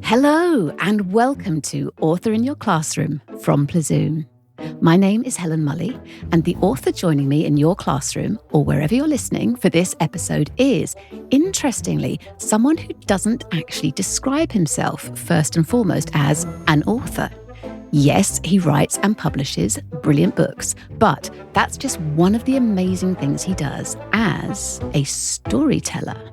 Hello and welcome to Author in Your Classroom from Plazoom. My name is Helen Mulley, and the author joining me in your classroom or wherever you're listening for this episode is, interestingly, someone who doesn't actually describe himself first and foremost as an author. Yes, he writes and publishes brilliant books, but that's just one of the amazing things he does as a storyteller.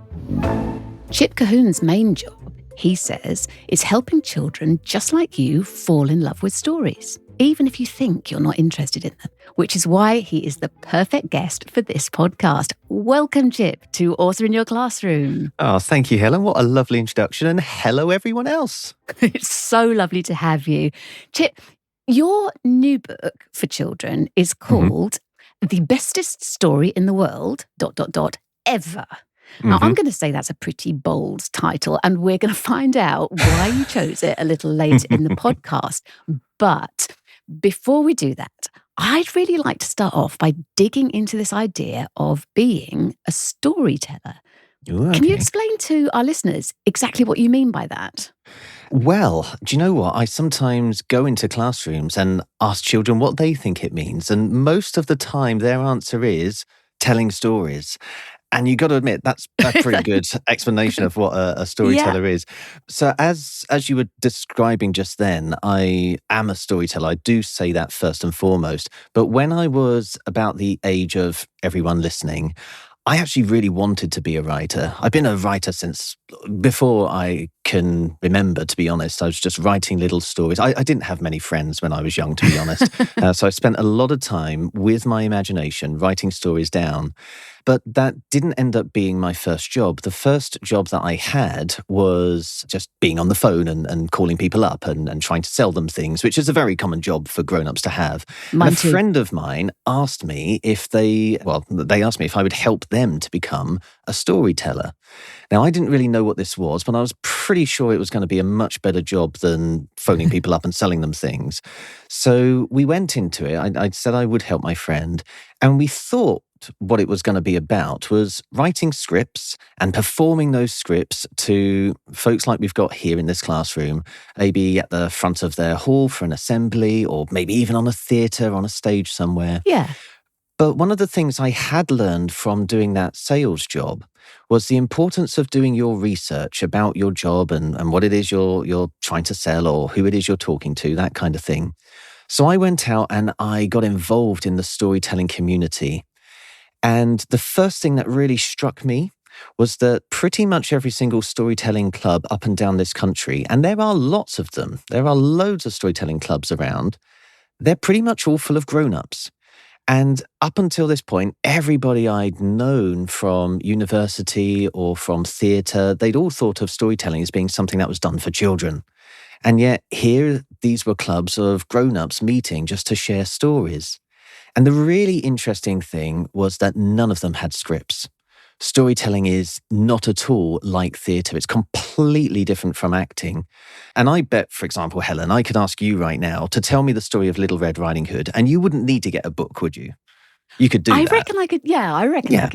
Chip Colquhoun's main job, he says, is helping children just like you fall in love with stories, even if you think you're not interested in them, which is why he is the perfect guest for this podcast. Welcome, Chip, to Author in Your Classroom. Oh, thank you, Helen. What a lovely introduction. And hello, everyone else. It's so lovely to have you. Chip, your new book for children is called The Bestest Story in the World, ever. Now, I'm going to say that's a pretty bold title, and we're going to find out why you chose it a little later in the podcast. But before we do that, I'd really like to start off by digging into this idea of being a storyteller. Ooh, okay. Can you explain to our listeners exactly what you mean by that? Well, do you know what? I sometimes go into classrooms and ask children what they think it means. And most of the time, their answer is telling stories. And you got to admit, that's a pretty good explanation of what a storyteller is. So as you were describing just then, I am a storyteller. I do say that first and foremost. But when I was about the age of everyone listening, I actually really wanted to be a writer. I've been a writer since before I can remember, to be honest. I was just writing little stories. I didn't have many friends when I was young, to be honest. So I spent a lot of time with my imagination writing stories down. But that didn't end up being my first job. The first job that I had was just being on the phone and calling people up and trying to sell them things, which is a very common job for grown-ups to have. Mine and a too. friend of mine asked me they asked me if I would help them to become a storyteller. Now, I didn't really know what this was, but I was pretty sure it was going to be a much better job than phoning people up and selling them things. So we went into it. I said I would help my friend, and we thought what it was going to be about was writing scripts and performing those scripts to folks like we've got here in this classroom, maybe at the front of their hall for an assembly, or maybe even on a theatre, on a stage somewhere. Yeah. But one of the things I had learned from doing that sales job was the importance of doing your research about your job and what it is you're trying to sell or who it is you're talking to, that kind of thing. So I went out and I got involved in the storytelling community. And the first thing that really struck me was that pretty much every single storytelling club up and down this country, and there are lots of them, there are loads of storytelling clubs around, they're pretty much all full of grown-ups. And up until this point, everybody I'd known from university or from theatre, they'd all thought of storytelling as being something that was done for children. And yet here, these were clubs of grown-ups meeting just to share stories. And the really interesting thing was that none of them had scripts. Storytelling is not at all like theatre. It's completely different from acting. And I bet, for example, Helen, I could ask you right now to tell me the story of Little Red Riding Hood, and you wouldn't need to get a book, would you? You could do that. I reckon I could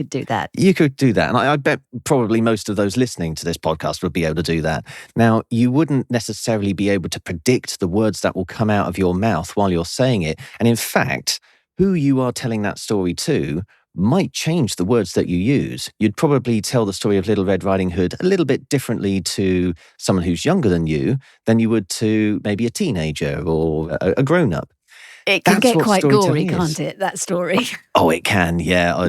do that. You could do that. And I bet probably most of those listening to this podcast would be able to do that. Now, you wouldn't necessarily be able to predict the words that will come out of your mouth while you're saying it. And in fact, who you are telling that story to might change the words that you use. You'd probably tell the story of Little Red Riding Hood a little bit differently to someone who's younger than you than you would to maybe a teenager or a grown-up. It can get quite gory, can't it, that story? Oh, it can, yeah.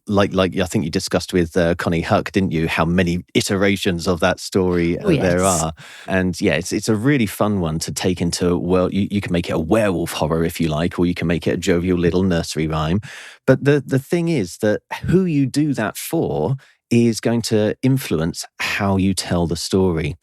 Like I think you discussed with Connie Huck, didn't you, how many iterations of that story there are. And yeah, it's a really fun one to take into, well, you can make it a werewolf horror if you like, or you can make it a jovial little nursery rhyme. But the thing is that who you do that for is going to influence how you tell the story.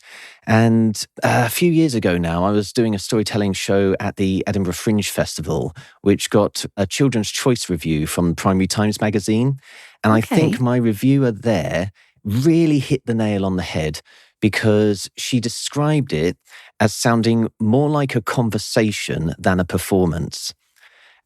And a few years ago now, I was doing a storytelling show at the Edinburgh Fringe Festival, which got a Children's Choice review from Primary Times magazine. And I think my reviewer there really hit the nail on the head because she described it as sounding more like a conversation than a performance.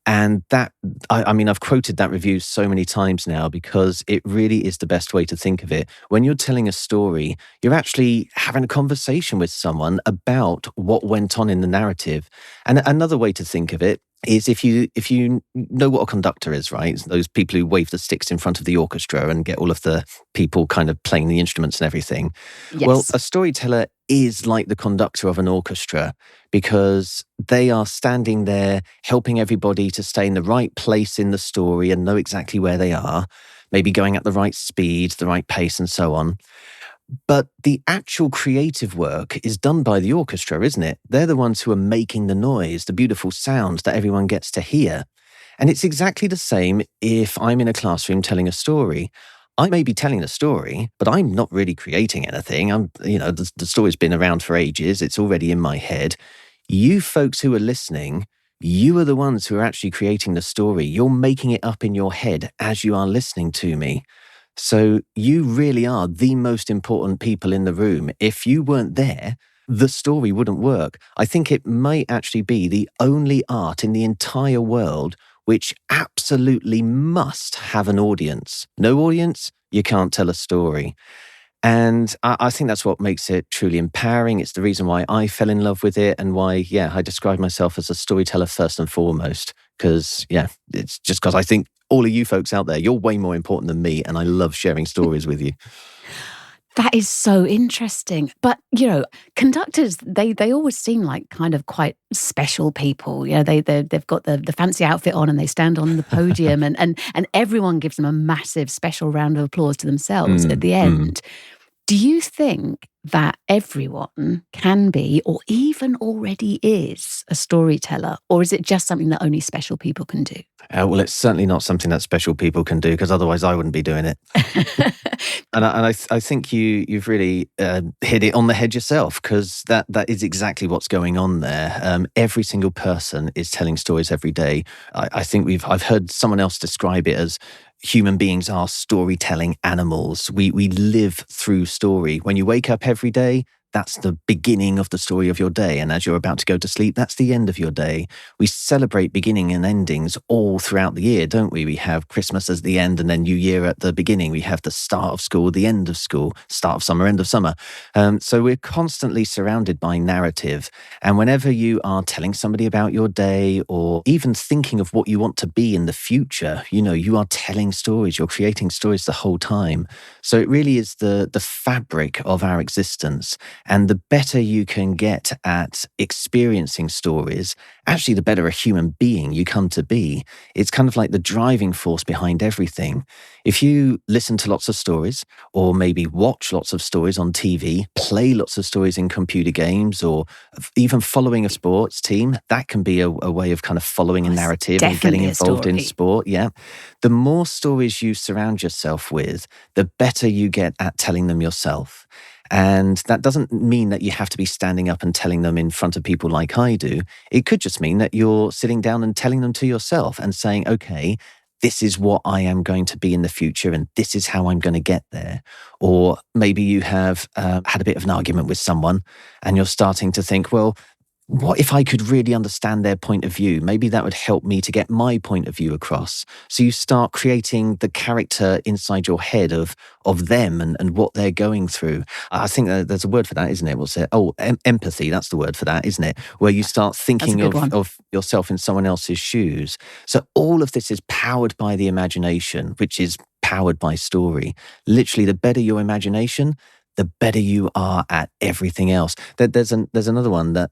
And that, I mean, I've quoted that review so many times now because it really is the best way to think of it. When you're telling a story, you're actually having a conversation with someone about what went on in the narrative. And another way to think of it is if you know what a conductor is, right? It's those people who wave the sticks in front of the orchestra and get all of the people kind of playing the instruments and everything. Yes. Well, a storyteller is like the conductor of an orchestra because they are standing there helping everybody to stay in the right place in the story and know exactly where they are, maybe going at the right speed, the right pace, and so on. But the actual creative work is done by the orchestra, isn't it? They're the ones who are making the noise, the beautiful sounds that everyone gets to hear. And it's exactly the same if I'm in a classroom telling a story. I may be telling a story, but I'm not really creating anything. The story's been around for ages. It's already in my head. You folks who are listening, you are the ones who are actually creating the story. You're making it up in your head as you are listening to me. So you really are the most important people in the room. If you weren't there, the story wouldn't work. I think it may actually be the only art in the entire world which absolutely must have an audience. No audience, you can't tell a story. And I think that's what makes it truly empowering. It's the reason why I fell in love with it and why, I describe myself as a storyteller first and foremost. Because, it's just because I think all of you folks out there, you're way more important than me, and I love sharing stories with you. That is so interesting. But, conductors, they always seem like kind of quite special people. They've got the fancy outfit on and they stand on the podium and everyone gives them a massive special round of applause to themselves at the end. Do you think that everyone can be or even already is a storyteller? Or is it just something that only special people can do? Well, it's certainly not something that special people can do because otherwise I wouldn't be doing it. And I think you've really hit it on the head yourself because that is exactly what's going on there. Every single person is telling stories every day. I think I've heard someone else describe it as human beings are storytelling animals. We live through story. When you wake up every day, that's the beginning of the story of your day. And as you're about to go to sleep, that's the end of your day. We celebrate beginning and endings all throughout the year, don't we? We have Christmas as the end and then New Year at the beginning. We have the start of school, the end of school, start of summer, end of summer. So we're constantly surrounded by narrative. And whenever you are telling somebody about your day or even thinking of what you want to be in the future, you are telling stories, you're creating stories the whole time. So it really is the fabric of our existence. And the better you can get at experiencing stories, actually the better a human being you come to be. It's kind of like the driving force behind everything. If you listen to lots of stories, or maybe watch lots of stories on TV, play lots of stories in computer games, or even following a sports team, that can be a way of kind of following a narrative and getting involved in sport. Yeah. The more stories you surround yourself with, the better you get at telling them yourself. And that doesn't mean that you have to be standing up and telling them in front of people like I do. It could just mean that you're sitting down and telling them to yourself and saying, okay, this is what I am going to be in the future and this is how I'm going to get there. Or maybe you have had a bit of an argument with someone and you're starting to think, well, what if I could really understand their point of view? Maybe that would help me to get my point of view across. So you start creating the character inside your head of them and what they're going through. I think there's a word for that, isn't it? What's it? Oh, empathy. That's the word for that, isn't it? Where you start thinking of yourself in someone else's shoes. So all of this is powered by the imagination, which is powered by story. Literally, the better your imagination, the better you are at everything else. There's another one that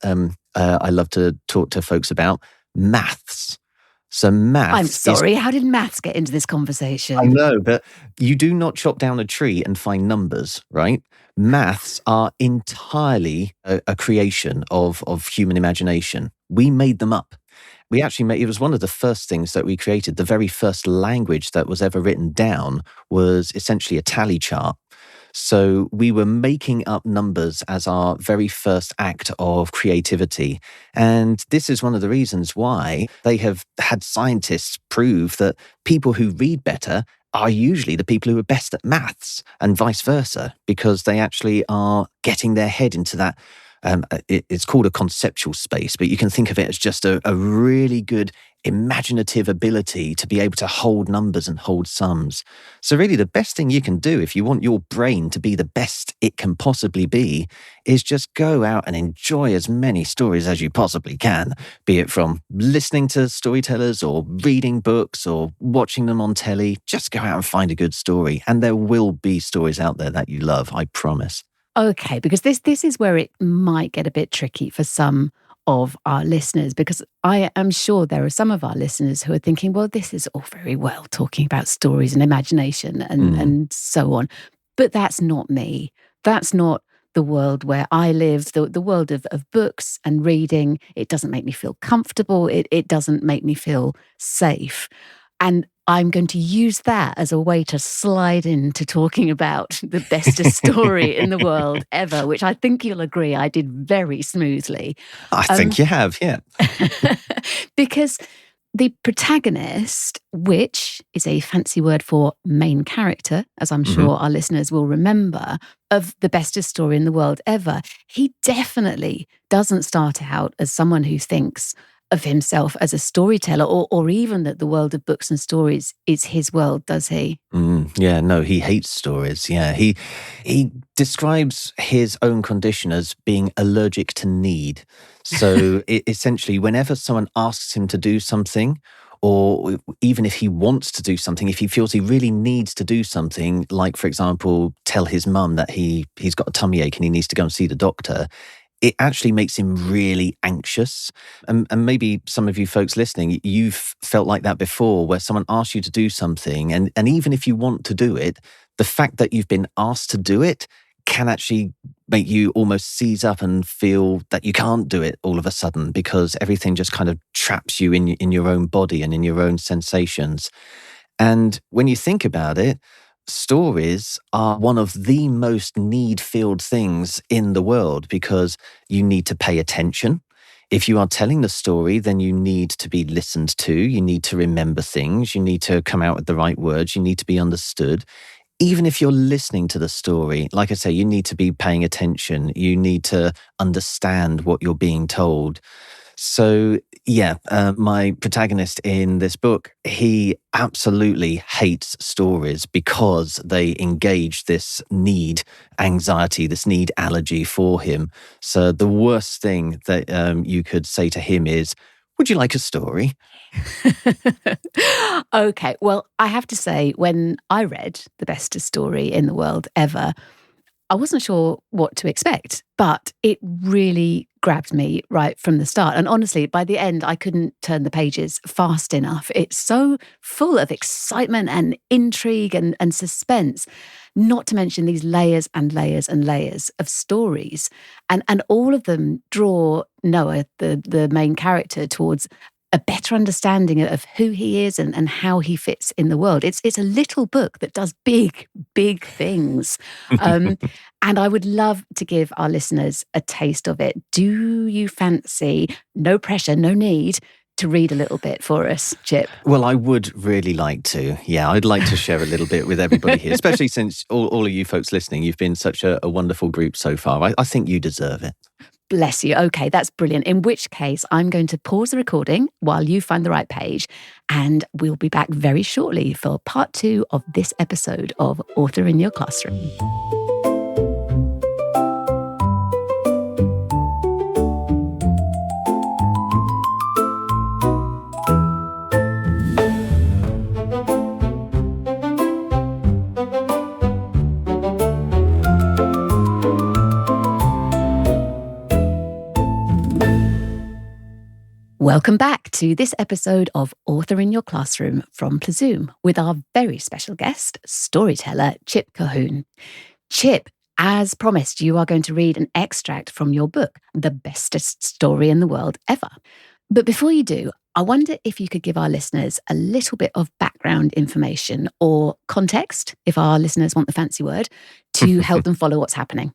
I love to talk to folks about, maths. So maths. I'm sorry, how did maths get into this conversation? I know, but you do not chop down a tree and find numbers, right? Maths are entirely a creation of human imagination. We made them up. We actually it was one of the first things that we created. The very first language that was ever written down was essentially a tally chart. So we were making up numbers as our very first act of creativity. And this is one of the reasons why they have had scientists prove that people who read better are usually the people who are best at maths and vice versa, because they actually are getting their head into that It's called a conceptual space, but you can think of it as just a really good imaginative ability to be able to hold numbers and hold sums. So really the best thing you can do if you want your brain to be the best it can possibly be is just go out and enjoy as many stories as you possibly can, be it from listening to storytellers or reading books or watching them on telly. Just go out and find a good story, and there will be stories out there that you love, I promise. Okay, because this is where it might get a bit tricky for some of our listeners, because I am sure there are some of our listeners who are thinking, well, this is all very well talking about stories and imagination and so on. But that's not me. That's not the world where I live, the world of books and reading. It doesn't make me feel comfortable. It doesn't make me feel safe. And I'm going to use that as a way to slide into talking about the bestest story in the world ever, which I think you'll agree I did very smoothly. I think you have, yeah. Because the protagonist, which is a fancy word for main character, as I'm sure our listeners will remember, of the bestest story in the world ever, he definitely doesn't start out as someone who thinks of himself as a storyteller or even that the world of books and stories is his world, does he? Yeah, no, he hates stories. Yeah, he describes his own condition as being allergic to need. So essentially, whenever someone asks him to do something, or even if he wants to do something, if he feels he really needs to do something, like, for example, tell his mum that he's got a tummy ache and he needs to go and see the doctor, it actually makes him really anxious. And maybe some of you folks listening, you've felt like that before, where someone asks you to do something, and even if you want to do it, the fact that you've been asked to do it can actually make you almost seize up and feel that you can't do it all of a sudden, because everything just kind of traps you in your own body and in your own sensations. And when you think about it, stories are one of the most need-filled things in the world, because you need to pay attention. If you are telling the story, then you need to be listened to. You need to remember things. You need to come out with the right words. You need to be understood. Even if you're listening to the story, like I say, you need to be paying attention. You need to understand what you're being told. So, yeah, my protagonist in this book, he absolutely hates stories because they engage this need anxiety, this need allergy for him. So the worst thing that you could say to him is, would you like a story? Okay, well, I have to say, when I read The Bestest Story in the World Ever, I wasn't sure what to expect, but it really grabbed me right from the start. And honestly, by the end, I couldn't turn the pages fast enough. It's so full of excitement and intrigue and suspense, not to mention these layers and layers and layers of stories. And all of them draw Noah, the main character, towards a better understanding of who he is and how he fits in the world. It's a little book that does big, big things. And I would love to give our listeners a taste of it. Do you fancy, no pressure, no need, to read a little bit for us, Chip? Well, I would really like to. Yeah, I'd like to share a little bit with everybody here, especially since all of you folks listening, you've been such a wonderful group so far. I think you deserve it. Bless you. Okay, that's brilliant. In which case, I'm going to pause the recording while you find the right page, and we'll be back very shortly for part 2 of this episode of Author in Your Classroom. Welcome back to this episode of Author in Your Classroom from Plazoom with our very special guest, storyteller Chip Colquhoun. Chip, as promised, you are going to read an extract from your book, The Bestest Story in the World Ever. But before you do, I wonder if you could give our listeners a little bit of background information or context, if our listeners want the fancy word, to help them follow what's happening.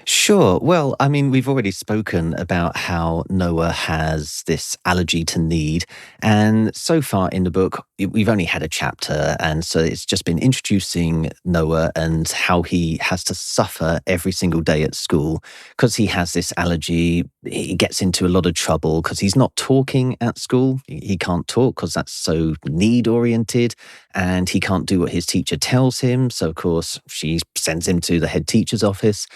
Sure. Well, I mean, we've already spoken about how Noah has this allergy to need. And so far in the book, we've only had a chapter. And so it's just been introducing Noah and how he has to suffer every single day at school because he has this allergy. He gets into a lot of trouble because he's not talking at school. He can't talk because that's so need oriented. And he can't do what his teacher tells him. So, of course, she sends him to the head teacher's office.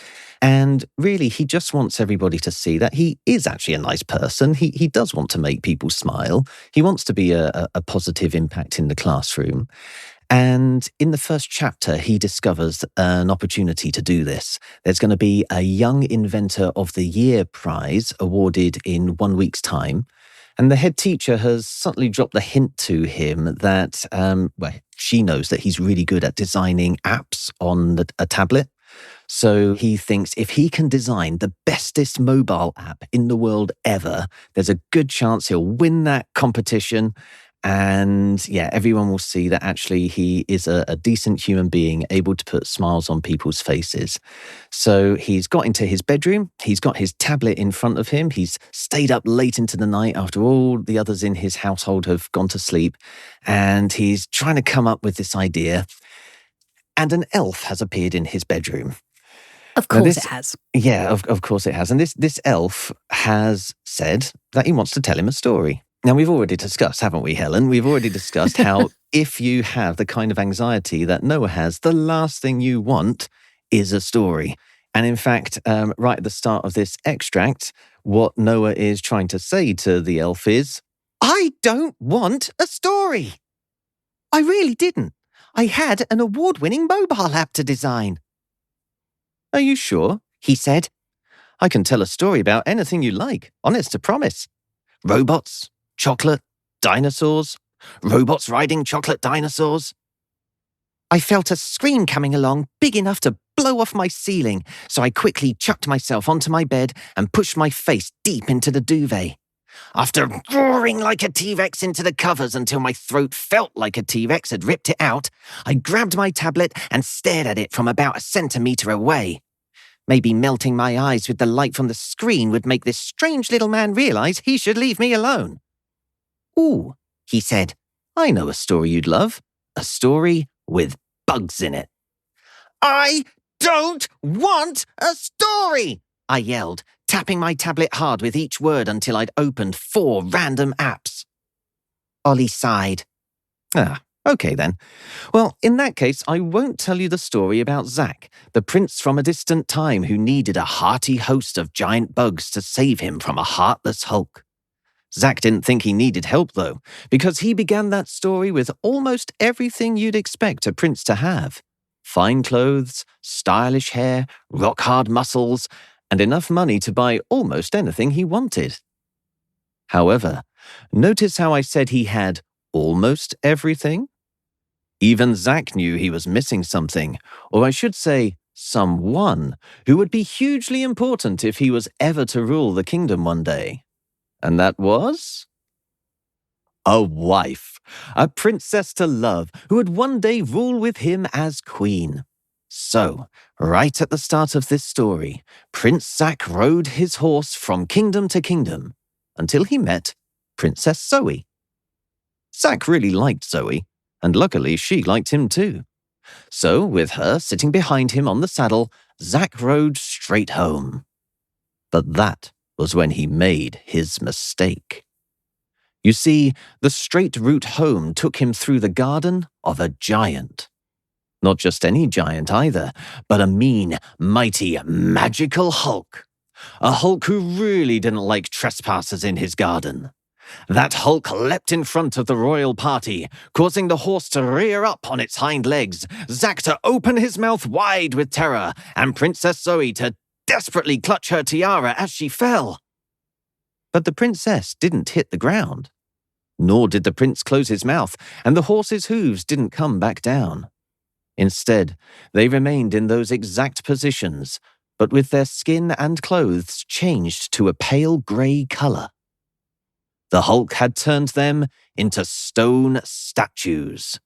And really, he just wants everybody to see that he is actually a nice person. He does want to make people smile. He wants to be a positive impact in the classroom. And in the first chapter, he discovers an opportunity to do this. There's going to be a Young Inventor of the Year prize awarded in 1 week's time. And the head teacher has subtly dropped the hint to him that, she knows that he's really good at designing apps on a tablet. So he thinks if he can design the bestest mobile app in the world ever, there's a good chance he'll win that competition. And yeah, everyone will see that actually he is a decent human being able to put smiles on people's faces. So he's got into his bedroom. He's got his tablet in front of him. He's stayed up late into the night after all the others in his household have gone to sleep. And he's trying to come up with this idea. And an elf has appeared in his bedroom. Of course it has. Yeah, of course it has. And this elf has said that he wants to tell him a story. Now, we've already discussed, haven't we, Helen? We've already discussed how if you have the kind of anxiety that Noah has, the last thing you want is a story. And in fact, right at the start of this extract, what Noah is trying to say to the elf is, I don't want a story. I really didn't. I had an award-winning mobile app to design. Are you sure? He said. I can tell a story about anything you like, honest to promise. Robots, chocolate, dinosaurs, robots riding chocolate dinosaurs. I felt a scream coming along big enough to blow off my ceiling, so I quickly chucked myself onto my bed and pushed my face deep into the duvet. After roaring like a T-Rex into the covers until my throat felt like a T-Rex had ripped it out, I grabbed my tablet and stared at it from about a centimetre away. Maybe melting my eyes with the light from the screen would make this strange little man realise he should leave me alone. Ooh, he said, I know a story you'd love. A story with bugs in it. I don't want a story, I yelled, tapping my tablet hard with each word until I'd opened 4 random apps. Ollie sighed. Okay then. Well, in that case, I won't tell you the story about Zach, the prince from a distant time who needed a hearty host of giant bugs to save him from a heartless Hulk. Zach didn't think he needed help, though, because he began that story with almost everything you'd expect a prince to have. Fine clothes, stylish hair, rock-hard muscles, and enough money to buy almost anything he wanted. However, notice how I said he had almost everything? Even Zach knew he was missing something, or I should say, someone, who would be hugely important if he was ever to rule the kingdom one day. And that was? A wife, a princess to love, who would one day rule with him as queen. So, right at the start of this story, Prince Zach rode his horse from kingdom to kingdom until he met Princess Zoe. Zach really liked Zoe, and luckily she liked him too. So, with her sitting behind him on the saddle, Zach rode straight home. But that was when he made his mistake. You see, the straight route home took him through the garden of a giant. Not just any giant either, but a mean, mighty, magical Hulk. A Hulk who really didn't like trespassers in his garden. That Hulk leapt in front of the royal party, causing the horse to rear up on its hind legs, Zach to open his mouth wide with terror, and Princess Zoe to desperately clutch her tiara as she fell. But the princess didn't hit the ground. Nor did the prince close his mouth, and the horse's hooves didn't come back down. Instead, they remained in those exact positions, but with their skin and clothes changed to a pale grey colour. The Hulk had turned them into stone statues.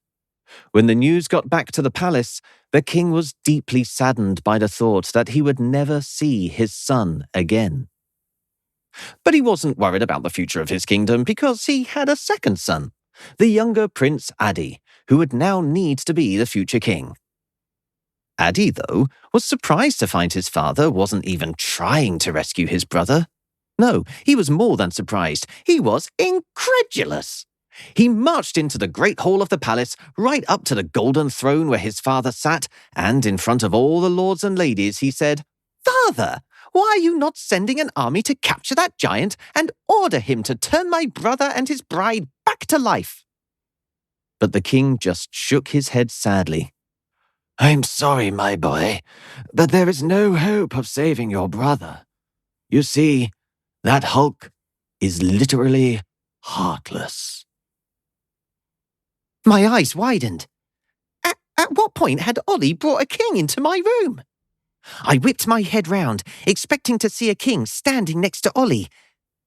When the news got back to the palace, The king was deeply saddened by the thought that he would never see his son again. But he wasn't worried about the future of his kingdom because he had a second son, the younger Prince Adi, who would now need to be the future king. Adi, though, was surprised to find his father wasn't even trying to rescue his brother. No, he was more than surprised. He was incredulous. He marched into the great hall of the palace, right up to the golden throne where his father sat, and in front of all the lords and ladies, he said, "Father, why are you not sending an army to capture that giant and order him to turn my brother and his bride back to life?" But the king just shook his head sadly. "I'm sorry, my boy, but there is no hope of saving your brother. You see, that Hulk is literally heartless." My eyes widened. At what point had Ollie brought a king into my room? I whipped my head round, expecting to see a king standing next to Ollie.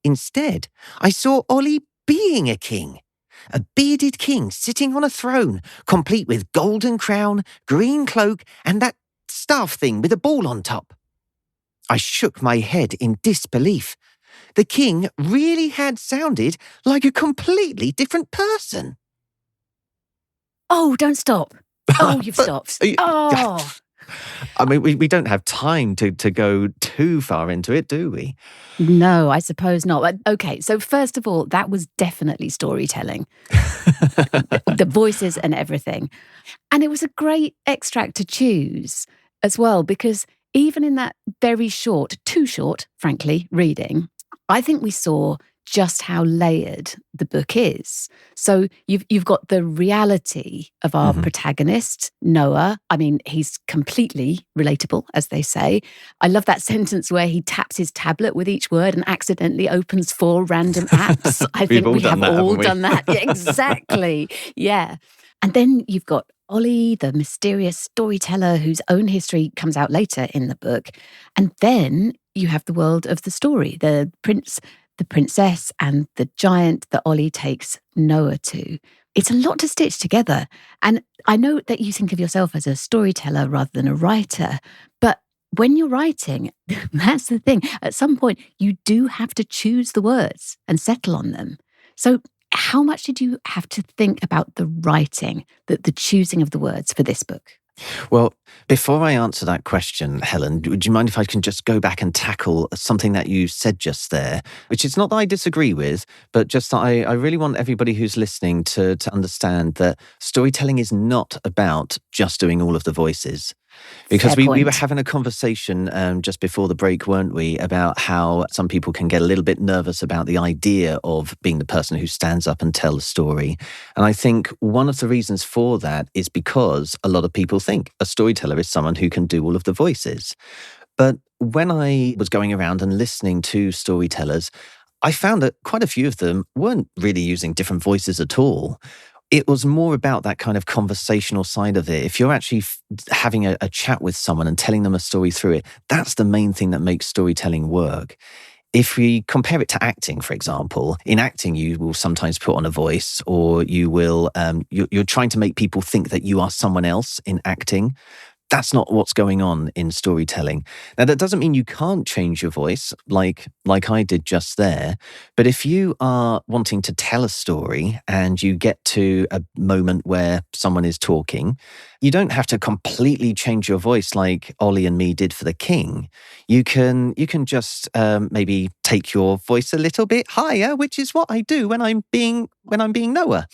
Instead, I saw Ollie being a king. A bearded king sitting on a throne, complete with golden crown, green cloak, and that staff thing with a ball on top. I shook my head in disbelief. The king really had sounded like a completely different person. Oh, don't stop. Oh, you've stopped. Oh. I mean, we don't have time to go too far into it, do we? No, I suppose not. Okay, so first of all, that was definitely storytelling. The voices and everything. And it was a great extract to choose as well, because even in that very short, too short, frankly, reading, I think we saw just how layered the book is. So you've got the reality of our protagonist, Noah. I mean, he's completely relatable, as they say. I love that sentence where he taps his tablet with each word and accidentally opens 4 random apps. I think we have all done that. Yeah, exactly. Yeah. And then you've got Ollie, the mysterious storyteller whose own history comes out later in the book. And then you have the world of the story, the prince, the princess, and the giant that Ollie takes Noah to. It's a lot to stitch together. And I know that you think of yourself as a storyteller rather than a writer, but when you're writing, that's the thing. At some point, you do have to choose the words and settle on them. So how much did you have to think about the writing, the choosing of the words for this book? Well, before I answer that question, Helen, would you mind if I can just go back and tackle something that you said just there, which is not that I disagree with, but just that I really want everybody who's listening to understand that storytelling is not about just doing all of the voices. Because we were having a conversation just before the break, weren't we, about how some people can get a little bit nervous about the idea of being the person who stands up and tells a story. And I think one of the reasons for that is because a lot of people think a storyteller is someone who can do all of the voices. But when I was going around and listening to storytellers, I found that quite a few of them weren't really using different voices at all. It was more about that kind of conversational side of it. If you're actually having a chat with someone and telling them a story through it, that's the main thing that makes storytelling work. If we compare it to acting, for example, in acting, you will sometimes put on a voice, or you will, you're trying to make people think that you are someone else in acting. That's not what's going on in storytelling. Now, that doesn't mean you can't change your voice like I did just there. But if you are wanting to tell a story and you get to a moment where someone is talking, you don't have to completely change your voice like Ollie and me did for the king. You can just maybe take your voice a little bit higher, which is what I do when I'm being Noah.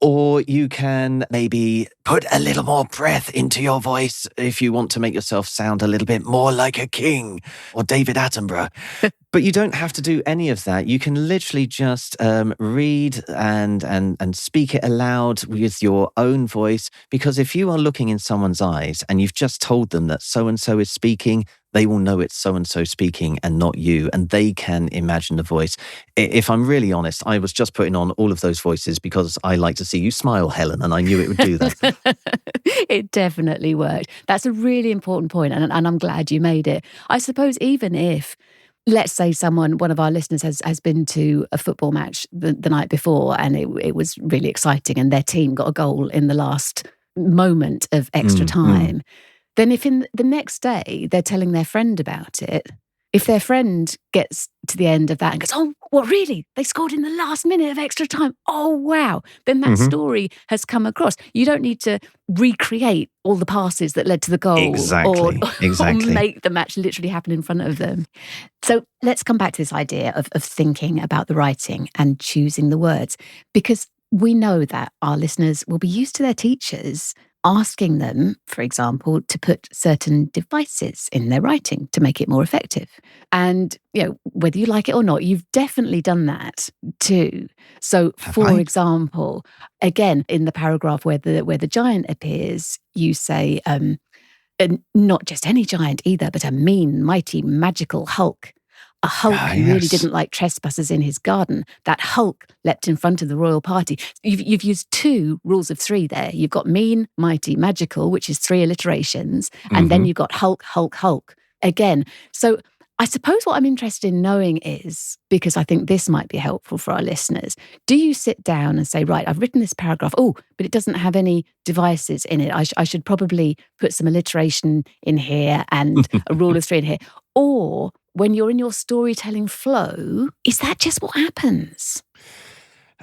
Or you can maybe put a little more breath into your voice if you want to make yourself sound a little bit more like a king or David Attenborough. But you don't have to do any of that. You can literally just read and speak it aloud with your own voice. Because if you are looking in someone's eyes and you've just told them that so-and-so is speaking, they will know it's so-and-so speaking and not you, and they can imagine the voice. If I'm really honest, I was just putting on all of those voices because I like to see you smile, Helen, and I knew it would do that. It definitely worked. That's a really important point, and I'm glad you made it. I suppose even if, let's say one of our listeners has been to a football match the night before and it was really exciting and their team got a goal in the last moment of extra time, then if in the next day they're telling their friend about it, if their friend gets to the end of that and goes, oh, what, really? They scored in the last minute of extra time. Oh, wow. Then that story has come across. You don't need to recreate all the passes that led to the goal or make the match literally happen in front of them. So let's come back to this idea of thinking about the writing and choosing the words, because we know that our listeners will be used to their teachers asking them, for example, to put certain devices in their writing to make it more effective. And, whether you like it or not, you've definitely done that too. So, for example, again, in the paragraph where the giant appears, you say, and not just any giant either, but a mean, mighty, magical Hulk. A Hulk who really didn't like trespassers in his garden. That Hulk leapt in front of the royal party. You've used 2 rules of 3 there. You've got mean, mighty, magical, which is 3 alliterations. And then you've got Hulk, Hulk, Hulk again. So I suppose what I'm interested in knowing is, because I think this might be helpful for our listeners, do you sit down and say, right, I've written this paragraph, but it doesn't have any devices in it. I should probably put some alliteration in here and a rule of 3 in here. Or when you're in your storytelling flow, is that just what happens?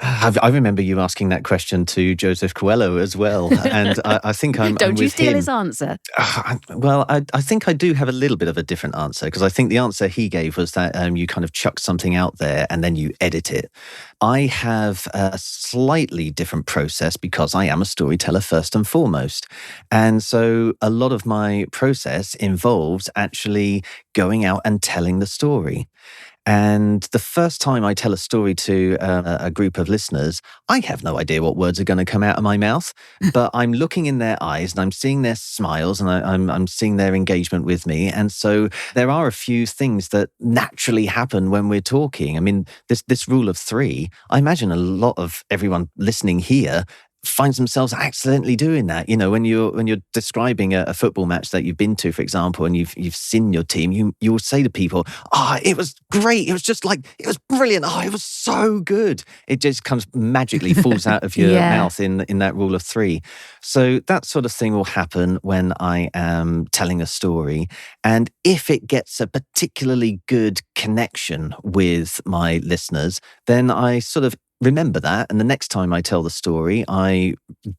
I remember you asking that question to Joseph Coelho as well, and I think I'm Don't with you steal him. his answer? Well, I think I do have a little bit of a different answer, because I think the answer he gave was that you kind of chuck something out there and then you edit it. I have a slightly different process because I am a storyteller first and foremost. And so a lot of my process involves actually going out and telling the story. And the first time I tell a story to a group of listeners, I have no idea what words are going to come out of my mouth, but I'm looking in their eyes and I'm seeing their smiles and I'm seeing their engagement with me. And so there are a few things that naturally happen when we're talking. I mean, this rule of 3, I imagine a lot of everyone listening here finds themselves accidentally doing that. When you're describing a football match that you've been to, for example, and you've seen your team, you will say to people, it was great. It was just it was brilliant. It was so good. It just comes magically falls out of your mouth in that rule of 3. So that sort of thing will happen when I am telling a story. And if it gets a particularly good connection with my listeners, then I sort of remember that. And the next time I tell the story, I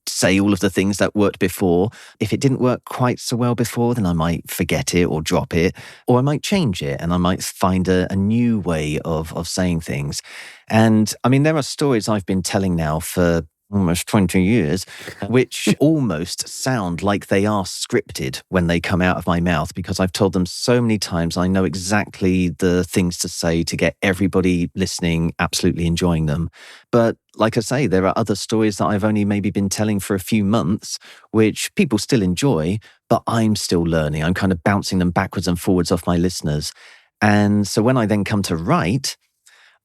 say all of the things that worked before. If it didn't work quite so well before, then I might forget it or drop it, or I might change it and I might find a new way of saying things. And I mean, there are stories I've been telling now for almost 20 years, which almost sound like they are scripted when they come out of my mouth, because I've told them so many times. I know exactly the things to say to get everybody listening absolutely enjoying them. But like I say, there are other stories that I've only maybe been telling for a few months, which people still enjoy, but I'm still learning. I'm kind of bouncing them backwards and forwards off my listeners. And so when I then come to write,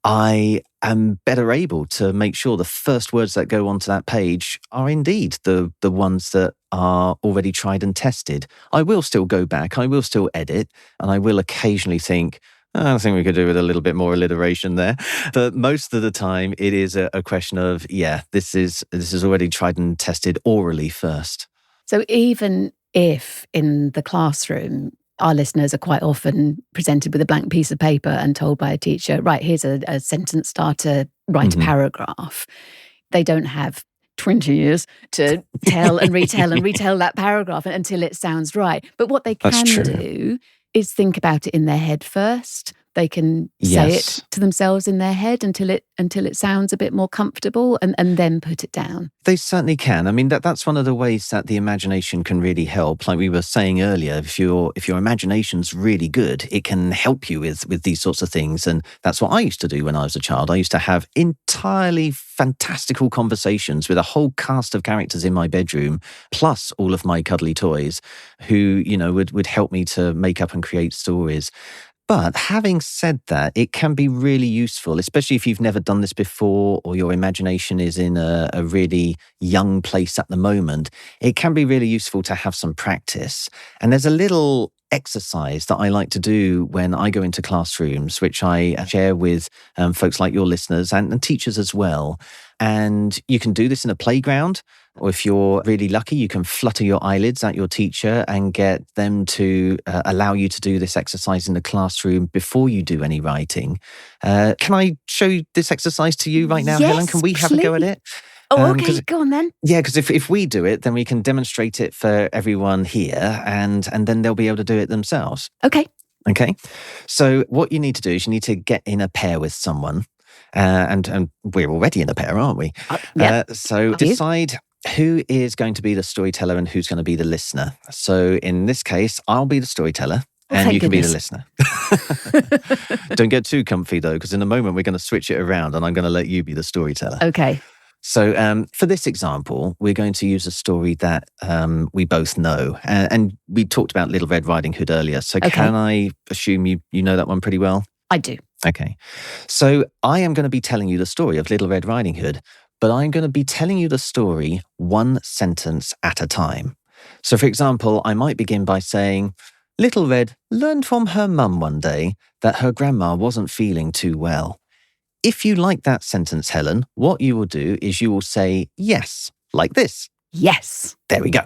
I am better able to make sure the first words that go onto that page are indeed the ones that are already tried and tested. I will still go back, I will still edit, and I will occasionally think, I think we could do with a little bit more alliteration there. But most of the time, it is a question of, this is already tried and tested orally first. So even if in the classroom, our listeners are quite often presented with a blank piece of paper and told by a teacher, right, here's a sentence starter, write a paragraph. They don't have 20 years to tell and retell that paragraph until it sounds right. But what they can do is think about it in their head first. They can say it to themselves in their head until it sounds a bit more comfortable and then put it down. They certainly can. I mean, that's one of the ways that the imagination can really help. Like we were saying earlier, if your imagination's really good, it can help you with these sorts of things. And that's what I used to do when I was a child. I used to have entirely fantastical conversations with a whole cast of characters in my bedroom, plus all of my cuddly toys who, would help me to make up and create stories. But having said that, it can be really useful, especially if you've never done this before or your imagination is in a really young place at the moment. It can be really useful to have some practice. And there's a little exercise that I like to do when I go into classrooms, which I share with folks like your listeners and teachers as well. And you can do this in a playground, or if you're really lucky, you can flutter your eyelids at your teacher and get them to allow you to do this exercise in the classroom before you do any writing. Can I show this exercise to you right now, Yes, Helen? Can we have a go at it? Oh, okay, go on then. Yeah, because if we do it, then we can demonstrate it for everyone here, and then they'll be able to do it themselves. Okay. Okay. So what you need to do is you need to get in a pair with someone. And we're already in a pair, aren't we? So decide who is going to be the storyteller and who's going to be the listener. So in this case, I'll be the storyteller and you can be the listener. Don't get too comfy though, because in a moment we're going to switch it around and I'm going to let you be the storyteller. Okay. So for this example, we're going to use a story that we both know. And we talked about Little Red Riding Hood earlier. So can I assume you know that one pretty well? I do. Okay. So I am going to be telling you the story of Little Red Riding Hood, but I'm going to be telling you the story one sentence at a time. So for example, I might begin by saying, Little Red learned from her mum one day that her grandma wasn't feeling too well. If you like that sentence, Helen, what you will do is you will say yes, like this. Yes. There we go.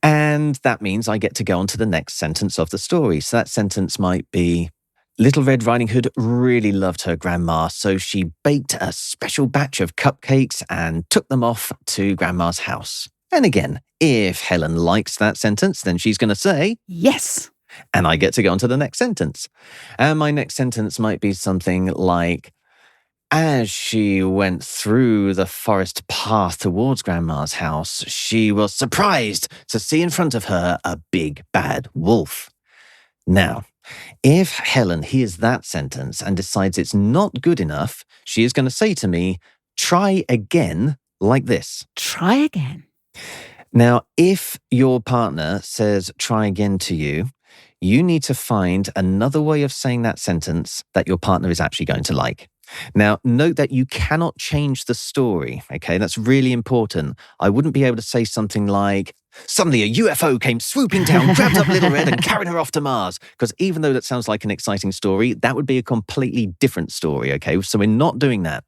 And that means I get to go on to the next sentence of the story. So that sentence might be, Little Red Riding Hood really loved her grandma, so she baked a special batch of cupcakes and took them off to Grandma's house. And again, if Helen likes that sentence, then she's going to say, yes. And I get to go on to the next sentence. And my next sentence might be something like, as she went through the forest path towards Grandma's house, she was surprised to see in front of her a big bad wolf. Now, if Helen hears that sentence and decides it's not good enough, she is going to say to me, try again like this. Try again. Now, if your partner says try again to you, you need to find another way of saying that sentence that your partner is actually going to like. Now, note that you cannot change the story, okay? That's really important. I wouldn't be able to say something like, suddenly a UFO came swooping down, grabbed up Little Red and carried her off to Mars. Because even though that sounds like an exciting story, that would be a completely different story, okay? So we're not doing that.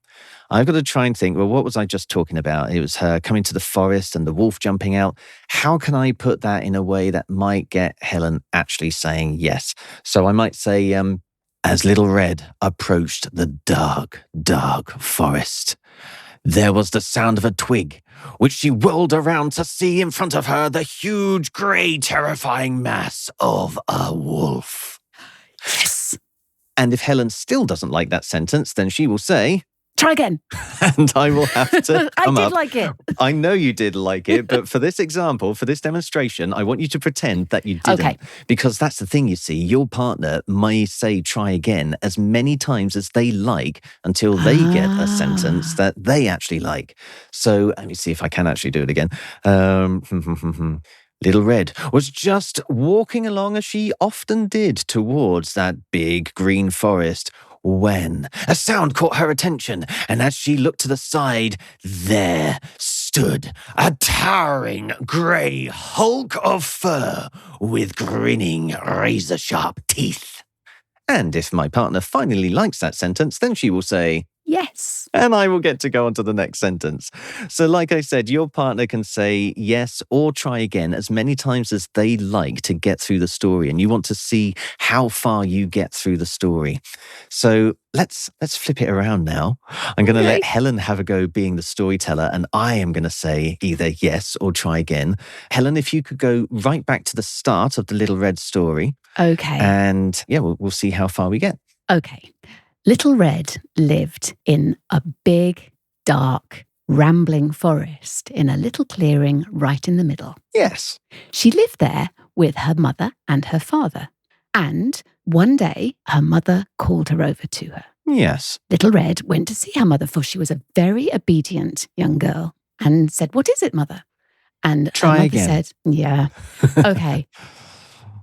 I've got to try and think, well, what was I just talking about? It was her coming to the forest and the wolf jumping out. How can I put that in a way that might get Helen actually saying yes? So I might say, as Little Red approached the dark, dark forest, there was the sound of a twig, which she whirled around to see in front of her the huge, grey, terrifying mass of a wolf. Yes. And if Helen still doesn't like that sentence, then she will say, try again. And I will have to come I up. did like it. I know you did like it, but for this example, for this demonstration, I want you to pretend that you didn't. Okay. Because that's the thing, you see, your partner may say try again as many times as they like until they get a sentence that they actually like. So let me see if I can actually do it again. Little Red was just walking along as she often did towards that big green forest when a sound caught her attention, and as she looked to the side, there stood a towering grey hulk of fur with grinning razor-sharp teeth. And if my partner finally likes that sentence, then she will say, yes. And I will get to go on to the next sentence. So like I said, your partner can say yes or try again as many times as they like to get through the story. And you want to see how far you get through the story. So let's flip it around now. I'm going to let Helen have a go being the storyteller, and I am going to say either yes or try again. Helen, if you could go right back to the start of the Little Red story. Okay. And yeah, we'll see how far we get. Okay. Little Red lived in a big, dark, rambling forest in a little clearing right in the middle. Yes. She lived there with her mother and her father. And one day, her mother called her over to her. Yes. Little Red went to see her mother, for she was a very obedient young girl, and said, "What is it, mother?" And try her mother again. said, yeah, okay.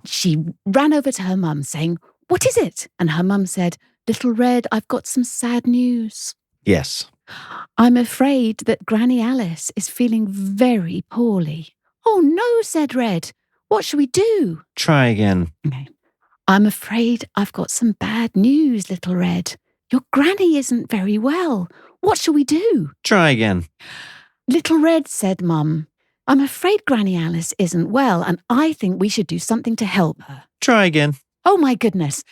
She ran over to her mum saying, "What is it?" And her mum said, "Little Red, I've got some sad news. Yes. I'm afraid that Granny Alice is feeling very poorly." "Oh no," said Red. "What shall we do?" Try again. Okay. "I'm afraid I've got some bad news, Little Red. Your granny isn't very well. What shall we do? Try again. Little Red said, Mum, I'm afraid Granny Alice isn't well, and I think we should do something to help her. Try again. Oh, my goodness.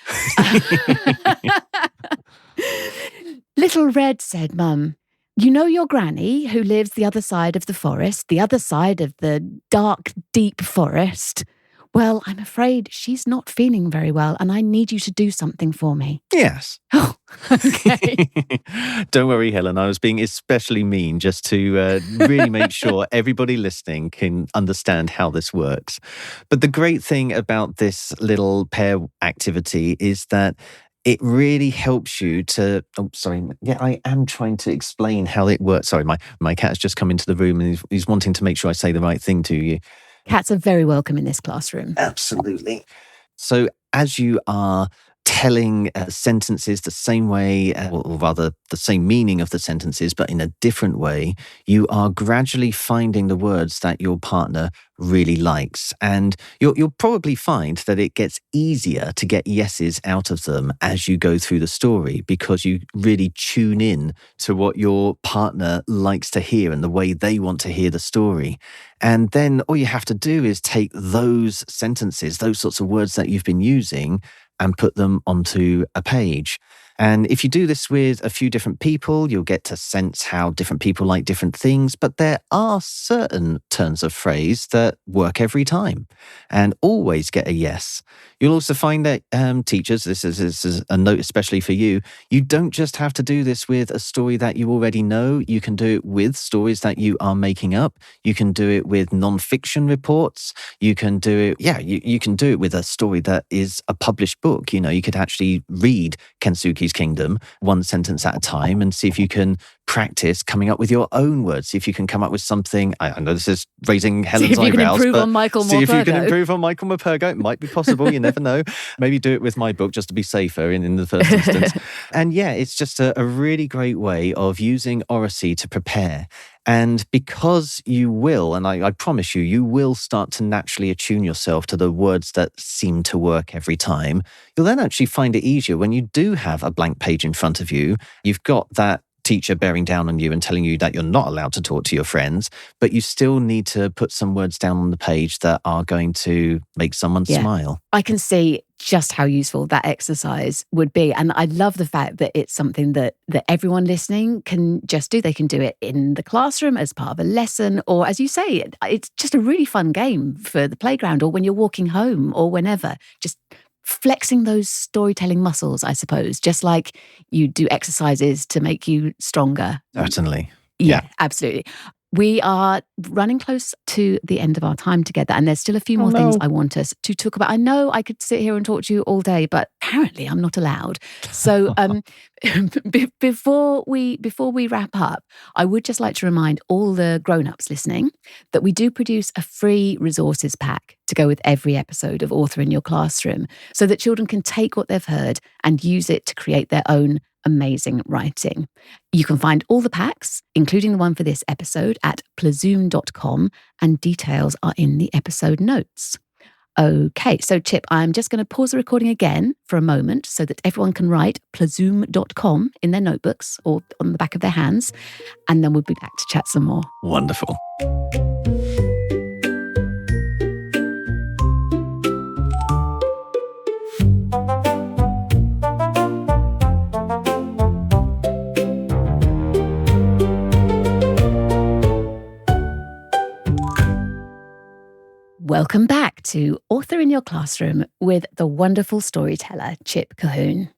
Little Red said, Mum, you know your granny who lives the other side of the forest, the other side of the dark, deep forest? Well, I'm afraid she's not feeling very well, and I need you to do something for me. Yes. Oh, okay. Don't worry, Helen. I was being especially mean just to really make sure everybody listening can understand how this works. But the great thing about this little pair activity is that it really helps you to... Oh, sorry. Yeah, I am trying to explain how it works. Sorry, my cat's just come into the room and he's wanting to make sure I say the right thing to you. Cats are very welcome in this classroom. Absolutely. So as you are telling sentences the same way, or rather the same meaning of the sentences, but in a different way, you are gradually finding the words that your partner really likes. And you'll probably find that it gets easier to get yeses out of them as you go through the story, because you really tune in to what your partner likes to hear and the way they want to hear the story. And then all you have to do is take those sentences, those sorts of words that you've been using, and put them onto a page. And if you do this with a few different people, you'll get to sense how different people like different things. But there are certain turns of phrase that work every time and always get a yes. You'll also find that teachers, this is a note especially for you, you don't just have to do this with a story that you already know. You can do it with stories that you are making up. You can do it with non-fiction reports. You can do it, you can do it with a story that is a published book. You know, you could actually read Kensuke's Kingdom one sentence at a time and see if you can practice coming up with your own words. See if you can come up with something. I know this is raising Helen's eyebrows. See if you can improve on Michael Morpurgo. See if you can improve on Michael Morpurgo. It might be possible. You never know. Maybe do it with my book just to be safer in the first instance. And yeah, it's just a really great way of using oracy to prepare. And because you will, and I promise you, you will start to naturally attune yourself to the words that seem to work every time, you'll then actually find it easier when you do have a blank page in front of you. You've got that teacher bearing down on you and telling you that you're not allowed to talk to your friends, but you still need to put some words down on the page that are going to make someone smile. I can see just how useful that exercise would be. And I love the fact that it's something that everyone listening can just do. They can do it in the classroom as part of a lesson, or as you say, it's just a really fun game for the playground or when you're walking home or whenever. Just flexing those storytelling muscles, I suppose, just like you do exercises to make you stronger. Certainly. Yeah, absolutely. We are running close to the end of our time together, and there's still a few more things I want us to talk about. I know I could sit here and talk to you all day, but apparently I'm not allowed. So before we wrap up, I would just like to remind all the grown-ups listening that we do produce a free resources pack to go with every episode of Author in Your Classroom, so that children can take what they've heard and use it to create their own amazing writing. You can find all the packs, including the one for this episode, at plazoom.com, and details are in the episode notes. Okay, so Chip, I'm just going to pause the recording again for a moment so that everyone can write plazoom.com in their notebooks or on the back of their hands, and then we'll be back to chat some more. Wonderful. Welcome back to Author in Your Classroom with the wonderful storyteller, Chip Colquhoun.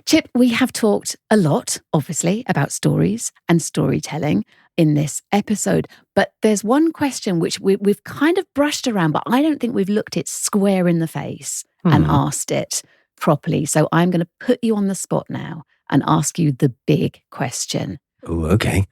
Chip, we have talked a lot, obviously, about stories and storytelling in this episode, but there's one question which we've kind of brushed around, but I don't think we've looked it square in the face and asked it properly. So I'm going to put you on the spot now and ask you the big question. Oh, okay.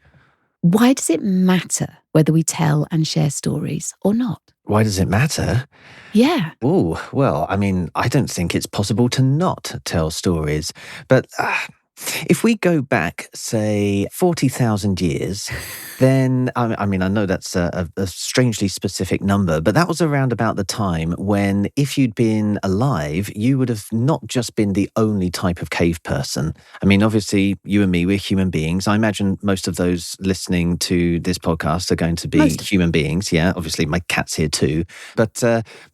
Why does it matter whether we tell and share stories or not? Why does it matter? Yeah. Oh, well, I mean, I don't think it's possible to not tell stories. But If we go back, say, 40,000 years, then, I mean, I know that's a strangely specific number, but that was around about the time when, if you'd been alive, you would have not just been the only type of cave person. I mean, obviously, you and me, we're human beings. I imagine most of those listening to this podcast are going to be human beings. Yeah, obviously, my cat's here too. But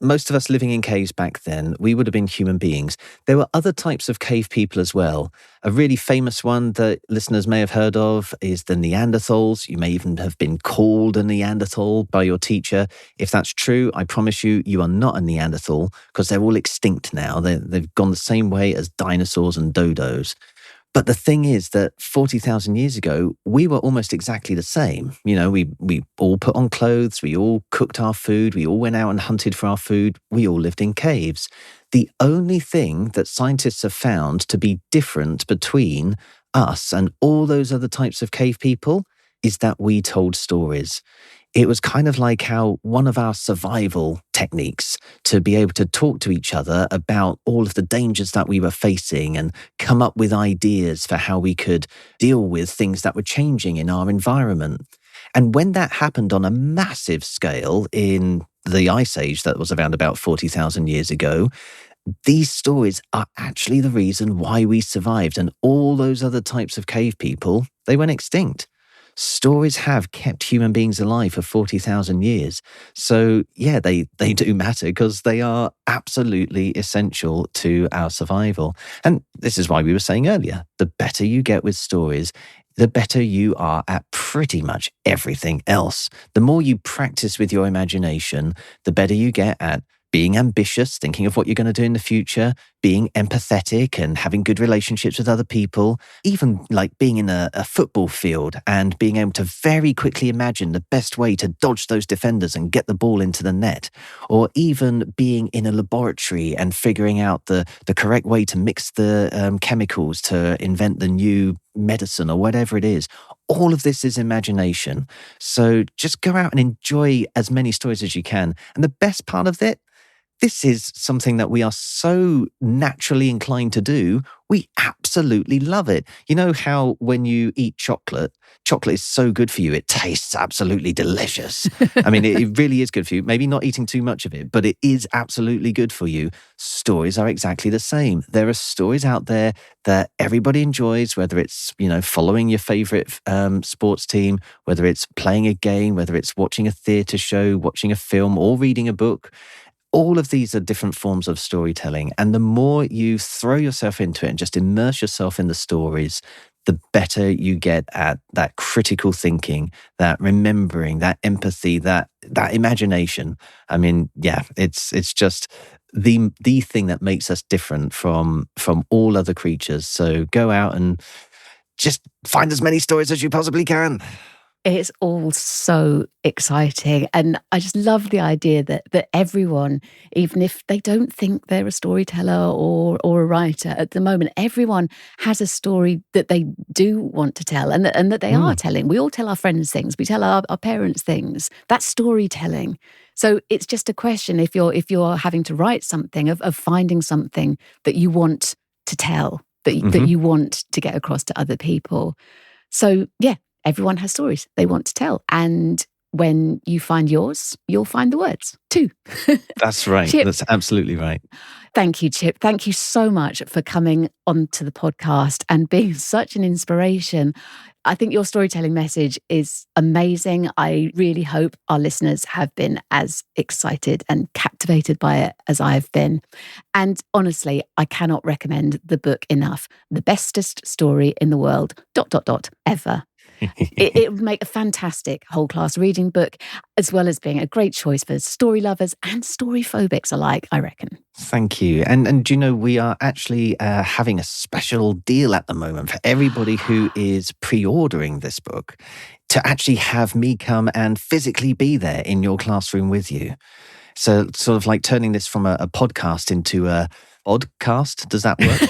most of us living in caves back then, we would have been human beings. There were other types of cave people as well. A really famous one that listeners may have heard of is the Neanderthals. You may even have been called a Neanderthal by your teacher. If that's true, I promise you, you are not a Neanderthal because they're all extinct now. They've gone the same way as dinosaurs and dodos. But the thing is that 40,000 years ago, we were almost exactly the same. You know, we all put on clothes, we all cooked our food, we all went out and hunted for our food, we all lived in caves. The only thing that scientists have found to be different between us and all those other types of cave people is that we told stories. It was kind of like how one of our survival techniques to be able to talk to each other about all of the dangers that we were facing and come up with ideas for how we could deal with things that were changing in our environment. And when that happened on a massive scale in the Ice Age that was around about 40,000 years ago, these stories are actually the reason why we survived, and all those other types of cave people, they went extinct. Stories have kept human beings alive for 40,000 years. So yeah, they do matter because they are absolutely essential to our survival. And this is why we were saying earlier, the better you get with stories, the better you are at pretty much everything else. The more you practice with your imagination, the better you get at being ambitious, thinking of what you're going to do in the future, being empathetic and having good relationships with other people, even like being in a football field and being able to very quickly imagine the best way to dodge those defenders and get the ball into the net, or even being in a laboratory and figuring out the correct way to mix the chemicals to invent the new medicine or whatever it is. All of this is imagination. So just go out and enjoy as many stories as you can. And the best part of it, this is something that we are so naturally inclined to do. We absolutely love it. You know how when you eat chocolate is so good for you. It tastes absolutely delicious. I mean, it really is good for you. Maybe not eating too much of it, but it is absolutely good for you. Stories are exactly the same. There are stories out there that everybody enjoys, whether it's, following your favorite sports team, whether it's playing a game, whether it's watching a theatre show, watching a film, or reading a book. All of these are different forms of storytelling. And the more you throw yourself into it and just immerse yourself in the stories, the better you get at that critical thinking, that remembering, that empathy, that imagination. I mean, yeah, it's just the thing that makes us different from all other creatures. So go out and just find as many stories as you possibly can. It's all so exciting. And I just love the idea that everyone, even if they don't think they're a storyteller or a writer at the moment, everyone has a story that they do want to tell and that they are telling. We all tell our friends things. We tell our parents things. That's storytelling. So it's just a question, if you're having to write something, of finding something that you want to tell, that you want to get across to other people. So yeah. Everyone has stories they want to tell. And when you find yours, you'll find the words too. That's right. Chip, that's absolutely right. Thank you, Chip. Thank you so much for coming onto the podcast and being such an inspiration. I think your storytelling message is amazing. I really hope our listeners have been as excited and captivated by it as I've been. And honestly, I cannot recommend the book enough. The Bestest Story in the World, ... ever. It would make a fantastic whole class reading book, as well as being a great choice for story lovers and story phobics alike, I reckon. Thank you. And do you know, we are actually having a special deal at the moment for everybody who is pre-ordering this book to actually have me come and physically be there in your classroom with you. So sort of like turning this from a podcast into a podcast. Does that work?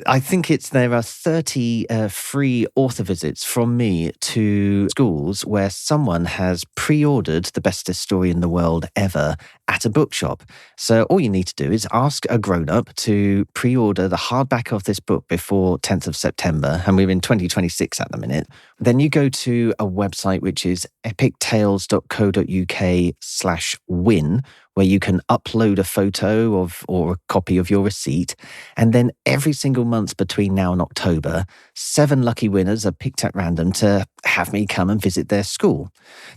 I think there are 30 free author visits from me to schools where someone has pre-ordered the bestest story in the world ever at a bookshop. So all you need to do is ask a grown-up to pre-order the hardback of this book before 10th of September, and we're in 2026 at the minute. Then you go to a website which is epictales.co.uk/win, where you can upload a photo of or a copy of your receipt. And then every single month between now and October, 7 lucky winners are picked at random to have me come and visit their school.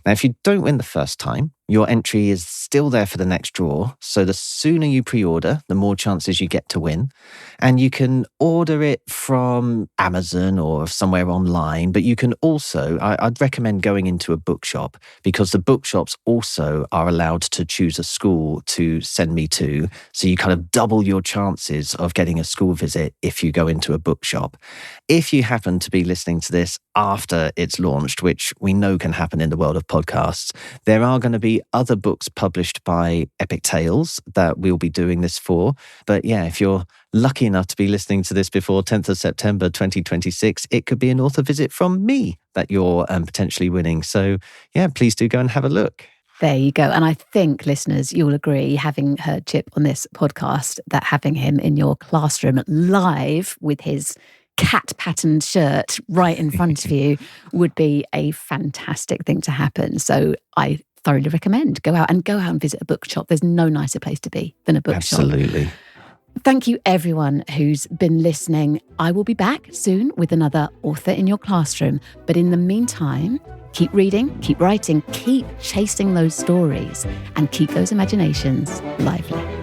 Now, if you don't win the first time, your entry is still there for the next draw. So the sooner you pre-order, the more chances you get to win. And you can order it from Amazon or somewhere online, but you can also, I'd recommend going into a bookshop, because the bookshops also are allowed to choose a school to send me to. So you kind of double your chances of getting a school visit if you go into a bookshop. If you happen to be listening to this after it's launched, which we know can happen in the world of podcasts, there are going to be other books published by Epic Tales that we'll be doing this for. But yeah, if you're lucky enough to be listening to this before 10th of September 2026, it could be an author visit from me that you're potentially winning. So yeah, please do go and have a look. There you go. And I think, listeners, you'll agree, having heard Chip on this podcast, that having him in your classroom live with his cat-patterned shirt right in front of you would be a fantastic thing to happen. So I thoroughly recommend go out and visit a bookshop. There's no nicer place to be than a bookshop. Absolutely. Thank you, everyone who's been listening. I will be back soon with another author in your classroom. But in the meantime, keep reading, keep writing, keep chasing those stories, and keep those imaginations lively.